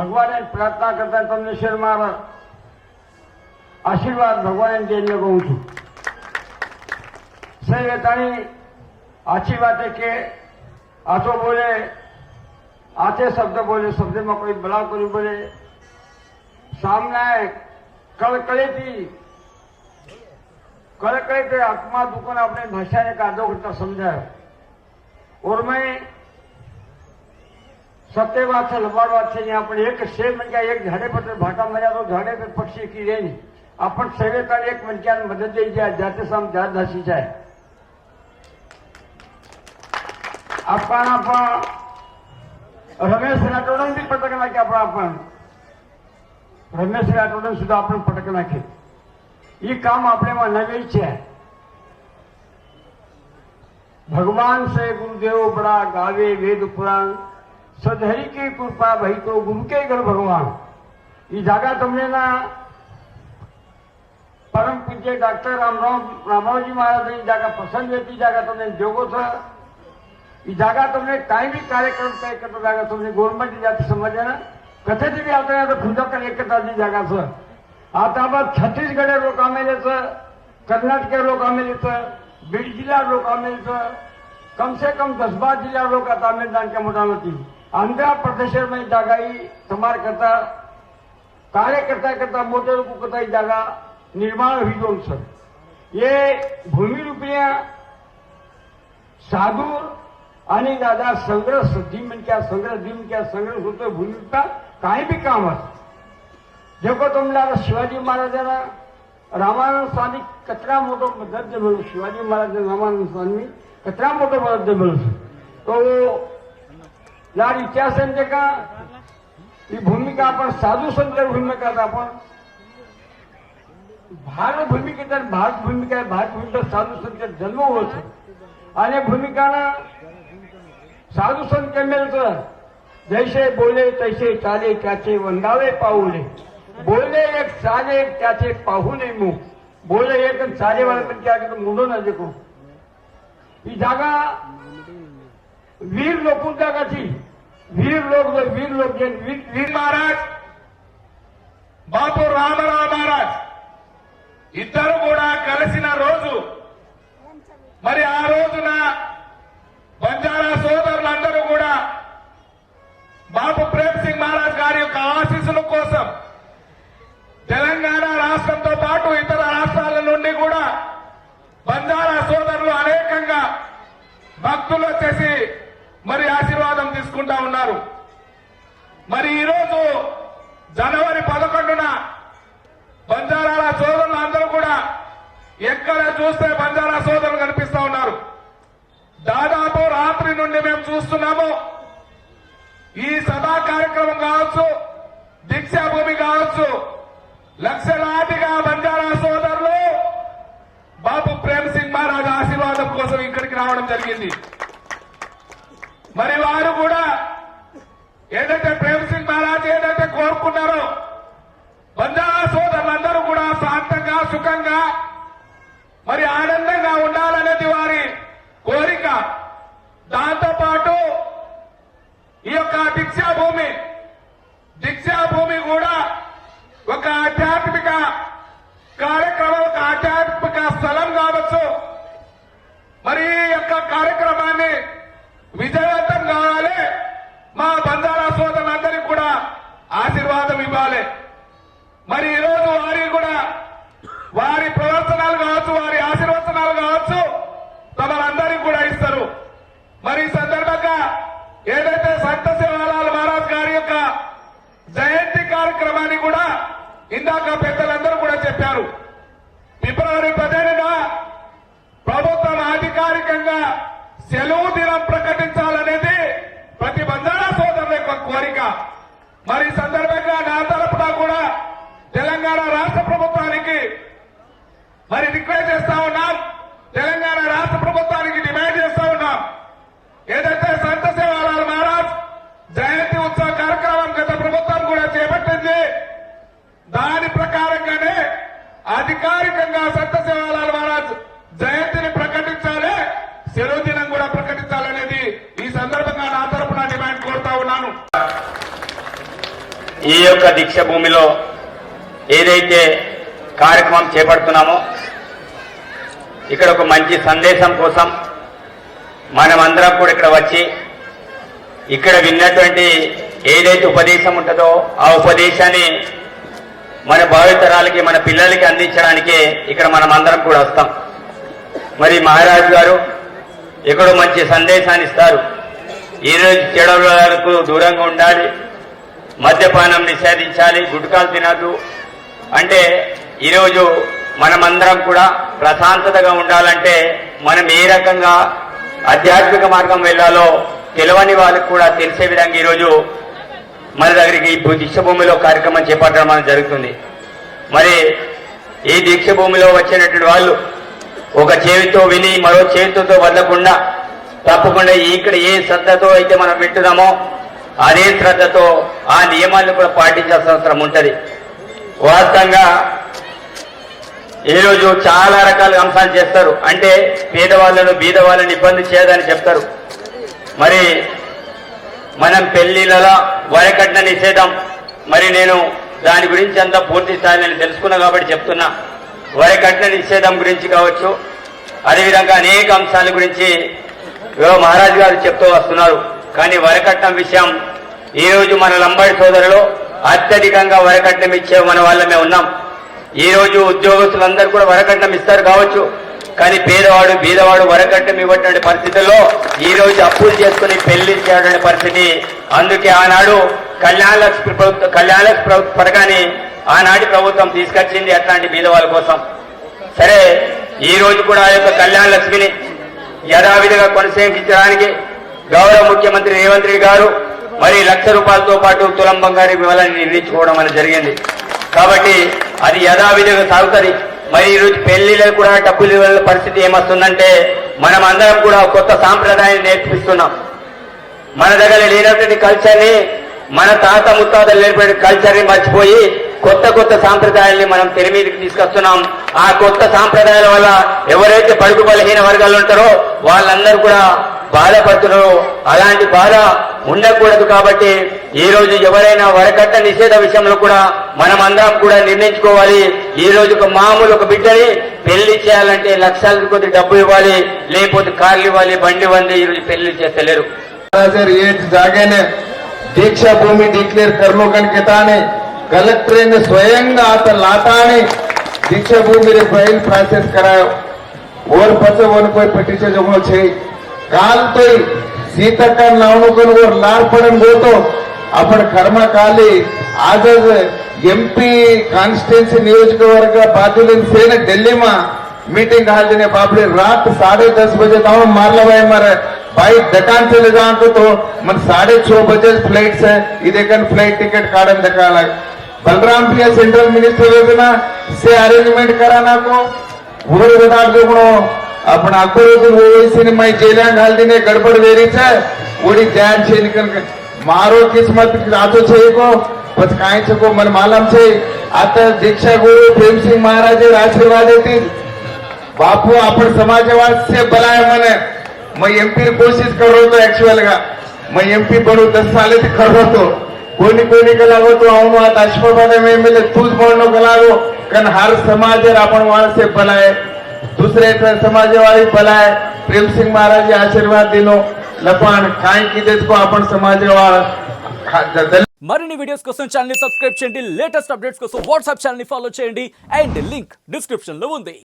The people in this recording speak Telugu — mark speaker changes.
Speaker 1: ભગવાને પ્રાર્થના કરતા તમને શેરમાં આશીર્વાદ ભગવાન જઈને કહું છું. સાહેબ તાણી આછી વાત કે આછો બોલે આછે શબ્દ બોલે શબ્દમાં કોઈ બલાવ કરી બોલે સાमना कड़कड़े आत्मा दुकान अपने भाषा ने कादो करता समझाया और मैं सत्य बात से लबाड़ बात से अपने एक शेर मन क्या एक झाड़े पर भाटा मजा तो झाड़े पर पक्षी की रहे नहीं अपन सेवेता एक मन क्या मदद दे जाए जाते साम जात धासी जाए अपना रमेश राठोडन भी पटक नाखे अपन रमेश राठोडन सुधा अपन पटक नाखे ये काम अपने में नवी है. भगवान से गुरुदेव बड़ा गावे वेद पुराण सदहरी की कृपा भाई तो गुरु के घर भगवान. ये जगह तुमने ना परम पूज्य डॉक्टर रामरावजी महाराज की जगह पसंद रहती जगह तुमने जोगो था. ये जगह तुमने टाइम भी कार्यक्रम तय करता जगह तुमने गवर्नमेंट जाती समझे ना कथे भी आता है तो खुदा कर एक जगह से आता बाद छत्तीसगढ़ लोक आमेले कर्नाटक लोक आमेले बीड जिल्हा लोक आमेले कम से कम 10-12 जिल्हा लोक आता आमेले जाणक्या मोठा नथी. आंध्र प्रदेश में जागाई तमार करता कार्य करता मोटे लोग करता जागा निर्माण हुई जोन सर. ये भूमि रूपीय साधु आणि दादा संग्रह धीम क्या संग्रह होते भूमि का काही भी काम असतं. देखो तुमला शिवाजी महाराजांना रामानंद स्वामी कचरा मोठो दर्जा मिळू शिवाजी महाराज रामानंद स्वामी कचरा मोठो दर्जा मिळू तो यार इतिहास का ही भूमिका आपण साधू संत भूमिका आपण भारत भूमिकेत भारत भूमिका साधू संत जन्म होतो आणि भूमिकाना साधू संत मिळतं. जैसे बोले तैसे चाले त्याचे वंदावे पाऊले बोले एक चाले त्याचे पाहू नये मुख बोले एक चाले वाले पण क्या मुंडो ना देखो. ही जागा वीर लोक जागा थी वीर लोग वीर
Speaker 2: महाराज బాపు రామరావు మహారాజ్ ఇద్దరు కూడా కలిసిన రోజు మరి ఆ రోజున బంజారా సోదరులందరూ కూడా బాపు ప్రేమ్ సింగ్ మహారాజ్ గారి యొక్క ఆశీస్సుల కోసం తెలంగాణ రాష్ట్రంతో పాటు ఇతర రాష్ట్రాల నుండి కూడా బంజారా సోదరులు అనేకంగా భక్తులు వచ్చేసి మరి ఆశీర్వాదం తీసుకుంటా ఉన్నారు. మరి ఈరోజు జనవరి 11న బంజారాల సోదరులు అందరూ కూడా ఎక్కడ చూస్తే బంజారా సోదరులు కనిపిస్తా ఉన్నారు. దాదాపు రాత్రి నుండి మేము చూస్తున్నాము. ఈ సభా కార్యక్రమం కావచ్చు దీక్షాభూమి కావచ్చు లక్షలాదిగా బంజారా సోదరులు బాపు ప్రేమ్ సింగ్ మహారాజ్ ఆశీర్వాదం కోసం ఇక్కడికి రావడం జరిగింది. మరి వారు కూడా ఏదైతే ప్రేమ్ సింగ్ మహారాజ్ ఏదైతే కోరుకున్నారో బంజారా సోదరులందరూ కూడా శాంతంగా సుఖంగా మరి ఆనందంగా ఉండాలనేది వారి కోరిక. దాంతోపాటు ఈ యొక్క దీక్షాభూమి కూడా ఒక ఆధ్యాత్మిక కార్యక్రమం ఒక ఆధ్యాత్మిక స్థలం కావచ్చు. మరి ఈ యొక్క కార్యక్రమాన్ని విజయవంతం కావాలి. మా బంజారా సోదరులందరికీ కూడా ఆశీర్వాదం ఇవ్వాలి. మరి ఈరోజు వారికి కూడా వారి ప్రవర్తనాలు కావచ్చు వారి ఆశీర్వచనాలు కావచ్చు తమరందరికీ కూడా ఇస్తారు. మరి ఈ సందర్భంగా ఏదైతే సంత సేవాలాల్ మహారాజ్ గారి యొక్క జయంతి కార్యక్రమాన్ని కూడా ఇందాక పెద్దలందరూ కూడా చెప్పారు. ఫిబ్రవరి 15న ప్రభుత్వం అధికారికంగా సెలవు దినం ప్రకటించాలనేది ప్రతి బంజారా సోదరుల యొక్క కోరిక. మరి ఈ సందర్భంగా నా తరపున కూడా తెలంగాణ రాష్ట్ర ప్రభుత్వానికి మరి రిక్వెస్ట్ చేస్తా ఉన్నాం. తెలంగాణ రాష్ట్ర ప్రభుత్వానికి డిమాండ్ చేస్తా ఉన్నాం. ఏదైతే సంత సేవాలాల్ మహారాజ్ జయంతి ఉత్సవ కార్యక్రమం గత ప్రభుత్వం కూడా చేపట్టింది దాని ప్రకారంగానే అధికారికంగా సంత సేవాలాల్ మహారాజ్ జయంతిని ప్రకటించాలి సెలవు దినం కూడా ప్రకటించాలనేది ఈ సందర్భంగా నా తరపున డిమాండ్ కోరుతా ఉన్నాను.
Speaker 3: ఈ యొక్క దీక్ష భూమిలో ఏదైతే కార్యక్రమం చేపడుతున్నామో ఇక్కడ ఒక మంచి సందేశం కోసం మనమందరం కూడా ఇక్కడ వచ్చి ఇక్కడ విన్నటువంటి ఏదైతే ఉపదేశం ఉంటుందో ఆ ఉపదేశాన్ని మన భావితరాలకి మన పిల్లలకి అందించడానికి ఇక్కడ మనమందరం కూడా వస్తాం. మరి మహారాజు గారు ఎక్కడో మంచి సందేశాన్ని ఇస్తారు. ఈరోజు చెడులకు దూరంగా ఉండాలి, మద్యపానం నిషేధించాలి, గుట్కాలు తినద్దు అంటే ఈరోజు మనమందరం కూడా ప్రశాంతతగా ఉండాలంటే మనం ఏ రకంగా ఆధ్యాత్మిక మార్గం వెళ్ళాలో తెలియని వాళ్ళకి కూడా తెలిసే విధంగా ఈరోజు మన దగ్గరికి ఈ దీక్ష భూమిలో కార్యక్రమం చేపట్టడం అనేది జరుగుతుంది. మరి ఈ దీక్ష భూమిలో వచ్చినటువంటి వాళ్ళు ఒక చేతితో విని మరో చేతితో వదలకుండా తప్పకుండా ఇక్కడ ఏ శ్రద్ధతో అయితే మనం వింటున్నామో అదే శ్రద్ధతో ఆ నియమాలను కూడా పాటించాల్సిన అవసరం ఉంటుంది. వాస్తవంగా ఈరోజు చాలా రకాల అంశాలు చేస్తారు. అంటే పేదవాళ్ళను బీదవాళ్ళని ఇబ్బంది చేయదని చెప్తారు. మరి మనం పెళ్లిళ్ళలో వరకట్న నిషేధం, మరి నేను దాని గురించి అంతా పూర్తి స్థాయి నేను తెలుసుకున్నా కాబట్టి చెప్తున్నా. వరకట్న నిషేధం గురించి కావచ్చు, అదేవిధంగా అనేక అంశాల గురించి మహారాజు గారు చెప్తూ వస్తున్నారు. కానీ వరకట్నం విషయం ఈరోజు మన లంబాడి సోదరులు అత్యధికంగా వరకట్నం ఇచ్చే మన వాళ్ళమే ఉన్నాం. ఈ రోజు ఉద్యోగస్తులందరూ కూడా వరకట్నం ఇస్తారు కావచ్చు, కానీ పేదవాడు బీదవాడు వరకట్నం ఇవ్వటువంటి పరిస్థితుల్లో ఈ రోజు అప్పులు చేసుకుని పెళ్లి చేయటువంటి పరిస్థితి. అందుకే ఆనాడు కళ్యాణ లక్ష్మి పథకాన్ని ఆనాటి ప్రభుత్వం తీసుకొచ్చింది అట్లాంటి బీదవాళ్ళ కోసం. సరే, ఈ రోజు కూడా ఆ యొక్క కళ్యాణ లక్ష్మిని యథావిధిగా కొనసాగించడానికి గౌరవ ముఖ్యమంత్రి రేవంత్ రెడ్డి గారు మరి ₹1,00,000తో పాటు తులం బంగారు ఇవ్వాలని నిర్ణయించుకోవడం అనేది జరిగింది. కాబట్టి అది యథావిధిగా సాగుతుంది. మరి ఈరోజు పెళ్లిలో కూడా డబ్బులు ఇవ్వాల పరిస్థితి ఏమొస్తుందంటే మనం అందరం కూడా కొత్త సాంప్రదాయాన్ని నేర్పిస్తున్నాం. మన దగ్గర లేనటువంటి కల్చర్ని, మన తాత ముత్తాతలు నేర్పే కల్చర్ని మర్చిపోయి కొత్త కొత్త సాంప్రదాయాల్ని మనం తెర మీదకి తీసుకొస్తున్నాం. ఆ కొత్త సాంప్రదాయాల వల్ల ఎవరైతే బడుగు బలహీన వర్గాలు ఉంటారో వాళ్ళందరూ కూడా బాధపడుతున్నారు. అలాంటి బాధ ఉండకూడదు. కాబట్టి ఈ రోజు ఎవరైనా వరకట్న నిషేధ విషయంలో కూడా మనం అందరం కూడా నిర్ణయించుకోవాలి. ఈ రోజు ఒక బిడ్డని పెళ్లి చేయాలంటే లక్షల కొద్ది డబ్బు ఇవ్వాలి, లేకపోతే కార్లు ఇవ్వాలి, బండి ఇవ్వాలి. ఈ రోజు పెళ్లి చేస్తలేరు.
Speaker 4: ये जागे ने दीक्षा भूमि डिक्लेअर करलो कनकेताने कलेक्टर ने स्वयं आता लाताने दीक्षा भूमि रे फाइल प्रोसेस करायो और पछे वन कोई पिटिशन जगनो छे काल तो सीताकर नावनो कोन और लार पडन गोतो आपण कर्मा काली आज एमपी कॉन्स्टिट्यूएंसी नियोजकवर्ग बाजूलिन सेने दिल्ली में मीटिंग हालने बापरे रात 10:30 बजे तक मारला भाई मारे भाई दकान से ले जाओ तो मन 6:30 बजे फ्लाइट से इधर फ्लाइट टिकट काटन दकाला बलराम प्रिया सेंट्रल मिनिस्टर योजना से अरेंजमेंट कराना को वो बता दो आपण अकबरुद्दीन ओवैसी ने मैं जेल घाल दिने गड़बड़ वेरी छे ओडी जान छे निकल मारो किस्मत आतो छे को बस काई छे को मन मालूम छे आता दीक्षा गुरु प्रेम सिंह महाराज आशीर्वाद देती बापू आपण समाजवाद से बनाए मने मैं एमपी कोशिश कर रहा तो एक्चुअल गा मैं एमपी बनू 10 साल से कर रहा तो कोणी कलागो तो आवनो आता अश्वपाद में एमएलए तूज म्हणनो कलागो कन हर समाज आपण वाळ से बनाए दूसरे समाजवादी बनाए प्रेम सिंह महाराज आशीर्वाद दिनो लपान काय कीदेस को आपण समाजवाळ
Speaker 5: మరిన్ని వీడియోస్ కోసం ఛానల్ ని సబ్స్క్రైబ్ చేయండి. లేటెస్ట్ అప్డేట్స్ కోసం వాట్సాప్ ఛానల్ ని ఫాలో చేయండి అండ్ లింక్ డిస్క్రిప్షన్ లో ఉంది.